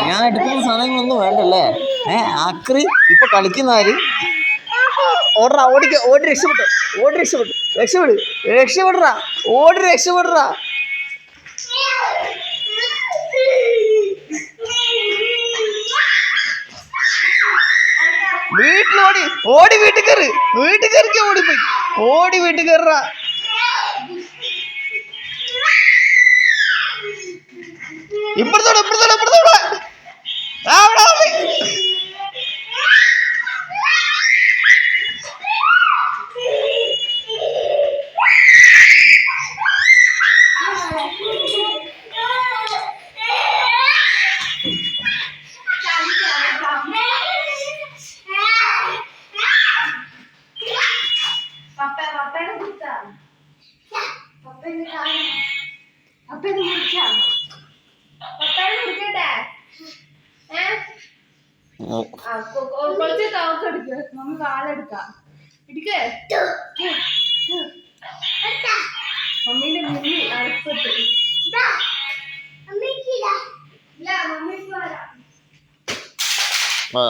ഞാൻ എടുക്കുന്ന സാധനങ്ങളൊന്നും വേണ്ടല്ലേ? ആക്രി ഇപ്പൊ കളിക്കുന്ന ആര്? ഓടറാ, ഓടി രക്ഷപ്പെട്ടു, രക്ഷപ്പെടറാ, ഓടി രക്ഷപ്പെടറാ. വീട്ടിലോടി, ഓടി വീട്ടിൽ കയറി, ഓടിപ്പോയി, ഓടി വീട്ടിൽ കയറാ. ഇപ്പുറത്തോടെ മമ്മി വാളെടുക്കാം. മമ്മീന്റെ മുന്നിൽ അടുപ്പത്ത് ആ